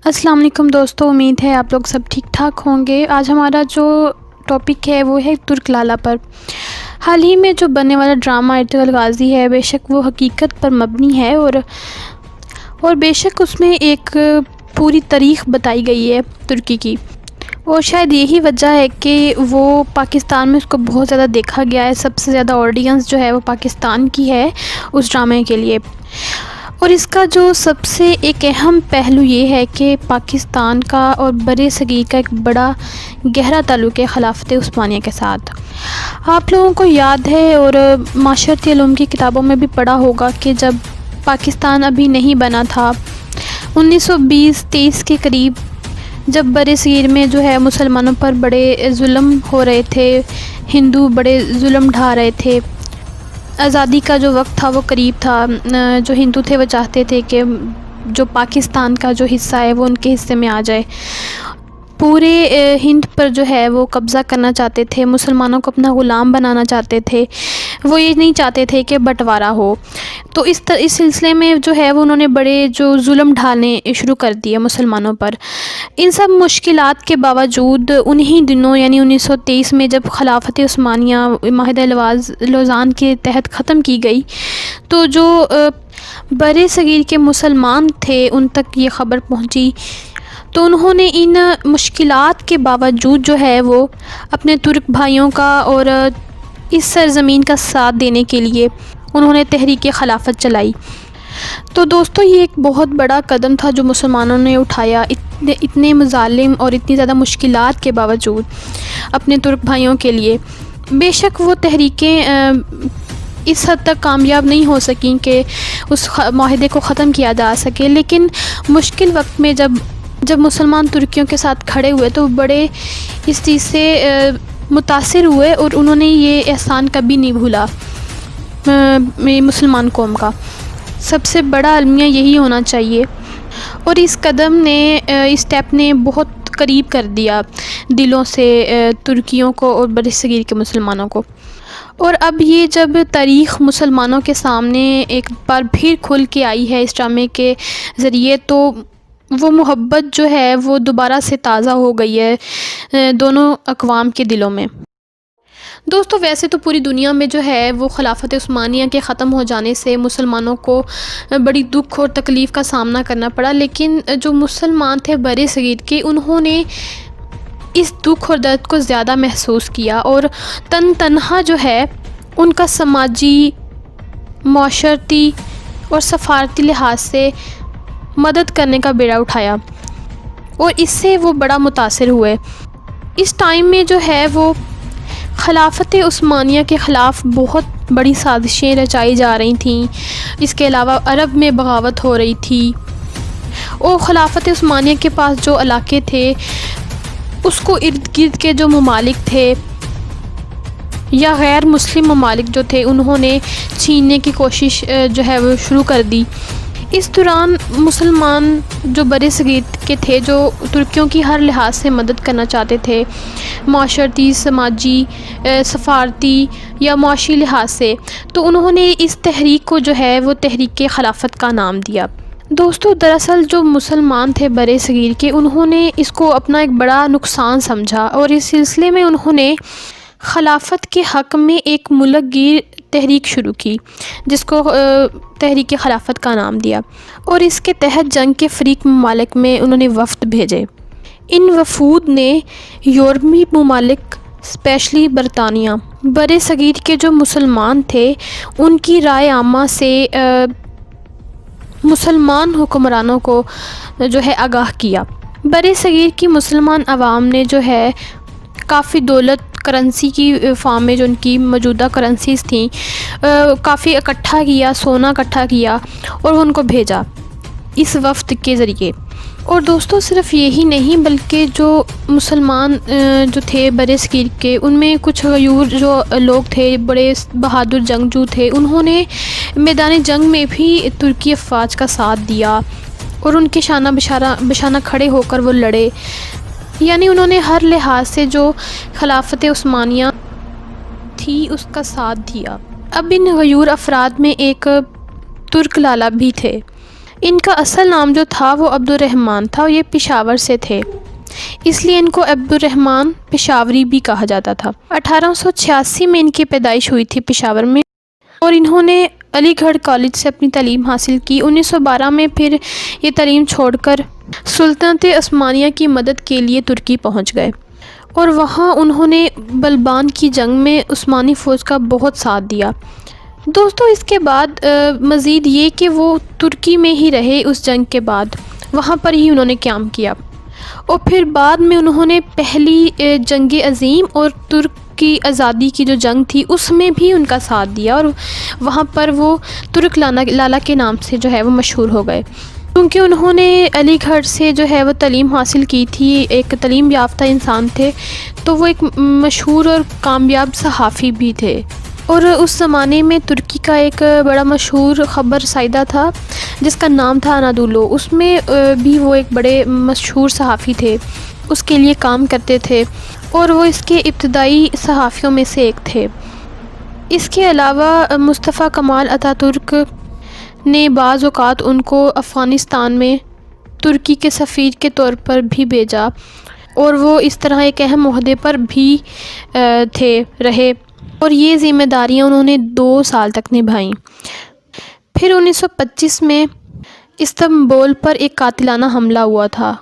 अस्सलाम वालेकुम दोस्तों, उम्मीद है आप लोग सब ठीक ठाक होंगे। आज हमारा जो टॉपिक है वो है तुर्क लाला पर। हाल ही में जो बनने वाला ड्रामा इर्तुगरुल गाज़ी है, बेशक वो हकीकत पर मबनी है और बेशक उसमें एक पूरी तारीख़ बताई गई है तुर्की की, और शायद यही वजह है कि वो पाकिस्तान में उसको बहुत ज़्यादा देखा गया है। सबसे ज़्यादा ऑडियंस जो है वो पाकिस्तान की है उस ड्रामे के लिए। और इसका जो सबसे एक अहम पहलू ये है कि पाकिस्तान का और बरे सगीर का एक बड़ा गहरा ताल्लुक़ है खिलाफत उस्मानिया के साथ। आप लोगों को याद है और माशरती उलूम की किताबों में भी पढ़ा होगा कि जब पाकिस्तान अभी नहीं बना था, 1920-23 के करीब, जब बरे सगीर में जो है मुसलमानों पर बड़े जुल्म हो रहे थे, हिंदू बड़े जुल्म ढा रहे थे। आज़ादी का जो वक्त था वो करीब था। जो हिंदू थे वो चाहते थे कि जो पाकिस्तान का जो हिस्सा है वो उनके हिस्से में आ जाए। पूरे हिंद पर जो है वो कब्ज़ा करना चाहते थे, मुसलमानों को अपना ग़ुलाम बनाना चाहते थे। वो ये नहीं चाहते थे कि बंटवारा हो। तो इस सिलसिले में जो है वो उन्होंने बड़े जो जुल्म ढाने शुरू कर दिए मुसलमानों पर। इन सब मुश्किलात के बावजूद उन्हीं दिनों यानी 1923 में जब खिलाफत उस्मानिया माहिदा लौज़ान के तहत ख़त्म की गई, तो जो बरे सगीर के मुसलमान थे उन तक ये ख़बर पहुंची। तो उन्होंने इन मुश्किलात के बावजूद जो है वो अपने तुर्क भाइयों का और इस सरज़मीन का साथ देने के लिए उन्होंने तहरीक खिलाफत चलाई। तो दोस्तों, ये एक बहुत बड़ा कदम था जो मुसलमानों ने उठाया, इतने मज़ालिम और इतनी ज़्यादा मुश्किलात के बावजूद अपने तुर्क भाइयों के लिए। बेशक वो तहरीकें इस हद तक कामयाब नहीं हो सकें कि उस माहिदे को ख़त्म किया जा सके, लेकिन मुश्किल वक्त में जब मुसलमान तुर्कियों के साथ खड़े हुए तो बड़े इस चीज़ से मुतासिर हुए और उन्होंने ये एहसान कभी नहीं भूला। मुसलमान कौम का सबसे बड़ा अलमिया यही होना चाहिए, और इस कदम ने, इस स्टेप ने बहुत करीब कर दिया दिलों से तुर्कियों को और बरसगीर के मुसलमानों को। और अब ये जब तारीख़ मुसलमानों के सामने एक बार फिर खुल के आई है इस ड्रामे के ज़रिए, तो वो मोहब्बत जो है वो दोबारा से ताज़ा हो गई है दोनों अक़वाम के दिलों में। दोस्तों, वैसे तो पूरी दुनिया में जो है वो खिलाफत उस्मानिया के ख़त्म हो जाने से मुसलमानों को बड़ी दुख और तकलीफ़ का सामना करना पड़ा, लेकिन जो मुसलमान थे बरे सगीर के, उन्होंने इस दुख और दर्द को ज़्यादा महसूस किया और तन्हा जो है उनका समाजी, माशरती और सफ़ारती लिहाज से मदद करने का बेड़ा उठाया, और इससे वो बड़ा मुतासिर हुए। इस टाइम में जो है वो खिलाफत उस्मानिया के ख़िलाफ़ बहुत बड़ी साजिशें रचाई जा रही थीं। इसके अलावा अरब में बगावत हो रही थी, और खिलाफत उस्मानिया के पास जो इलाके थे उसको इर्द गिर्द के जो ममालिक थे या गैर मुस्लिम ममालिक जो थे, उन्होंने छीनने की कोशिश जो है वो शुरू कर दी। इस दौरान मुसलमान जो बरे सगीर के थे, जो तुर्कियों की हर लिहाज से मदद करना चाहते थे, माशरती, समाजी, सफ़ारती या मुआशी लिहाज से, तो उन्होंने इस तहरीक को जो है वो तहरीक खिलाफत का नाम दिया। दोस्तों, दरअसल जो मुसलमान थे बरे सगीर के, उन्होंने इसको अपना एक बड़ा नुकसान समझा और इस सिलसिले में उन्होंने खिलाफत के हक़ में एक मुल्कगीर तहरीक शुरू की, जिसको तहरीक खिलाफत का नाम दिया, और इसके तहत जंग के फ़रीक ममालिक में उन्होंने वफ़द भेजे। इन वफ़ूद ने यूरोपी ममालिक, स्पेशली बरतानिया, बरे सगीर के जो मुसलमान थे उनकी राय आमा से मुसलमान हुक्मरानों को जो है आगाह किया। बरे सगीर की मुसलमान अवाम ने जो है काफ़ी दौलत, करेंसी की फॉर्म में जो उनकी मौजूदा करेंसीज़ थी, काफ़ी इकट्ठा किया, सोना इकट्ठा किया और उनको भेजा इस वफ़द के ज़रिए। और दोस्तों, सिर्फ़ यही नहीं बल्कि जो मुसलमान जो थे बरे सगीर के, उनमें कुछ गयूर जो लोग थे, बड़े बहादुर जंगजू थे, उन्होंने मैदान जंग में भी तुर्की अफ़वाज का साथ दिया और उनके शाना बिशाना खड़े होकर वो लड़े। यानी उन्होंने हर लिहाज से जो खिलाफत उस्मानिया थी उसका साथ दिया। अब इन गयूर अफराद में एक तुर्क लाला भी थे। ان کا اصل نام جو تھا وہ عبدالرحمن تھا اور یہ پشاور سے تھے، اس لیے ان کو عبدالرحمن پشاوری بھی کہا جاتا تھا۔ 1886 میں ان کی پیدائش ہوئی تھی پشاور میں، اور انہوں نے علی گڑھ کالج سے اپنی تعلیم حاصل کی۔ 1912 میں پھر یہ تعلیم چھوڑ کر سلطنت عثمانیہ کی مدد کے لیے ترکی پہنچ گئے، اور وہاں انہوں نے بلبان کی جنگ میں عثمانی فوج کا بہت ساتھ دیا۔ دوستو اس کے بعد مزید یہ کہ وہ ترکی میں ہی رہے، اس جنگ کے بعد وہاں پر ہی انہوں نے قیام کیا، اور پھر بعد میں انہوں نے پہلی جنگ عظیم اور ترک کی آزادی کی جو جنگ تھی اس میں بھی ان کا ساتھ دیا، اور وہاں پر وہ ترک لالا کے نام سے جو ہے وہ مشہور ہو گئے، کیونکہ انہوں نے علی گڑھ سے جو ہے وہ تعلیم حاصل کی تھی، ایک تعلیم یافتہ انسان تھے، تو وہ ایک مشہور اور کامیاب صحافی بھی تھے۔ اور اس زمانے میں ترکی کا ایک بڑا مشہور خبر سائدہ تھا جس کا نام تھا انادولو، اس میں بھی وہ ایک بڑے مشہور صحافی تھے، اس کے لیے کام کرتے تھے، اور وہ اس کے ابتدائی صحافیوں میں سے ایک تھے۔ اس کے علاوہ مصطفیٰ کمال اتاتürk ترک نے بعض اوقات ان کو افغانستان میں ترکی کے سفیر کے طور پر بھی بھیجا، اور وہ اس طرح ایک اہم عہدے پر بھی رہے، اور یہ ذمہ داریاں انہوں نے 2 سال تک نبھائیں۔ پھر 1925 میں استنبول پر ایک قاتلانہ حملہ ہوا تھا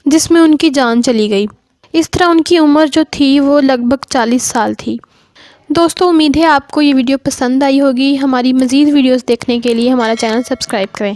جس میں ان کی جان چلی گئی۔ اس طرح ان کی عمر جو تھی وہ لگ بھگ 40 سال تھی۔ دوستو امید ہے آپ کو یہ ویڈیو پسند آئی ہوگی۔ ہماری مزید ویڈیوز دیکھنے کے لیے ہمارا چینل سبسکرائب کریں۔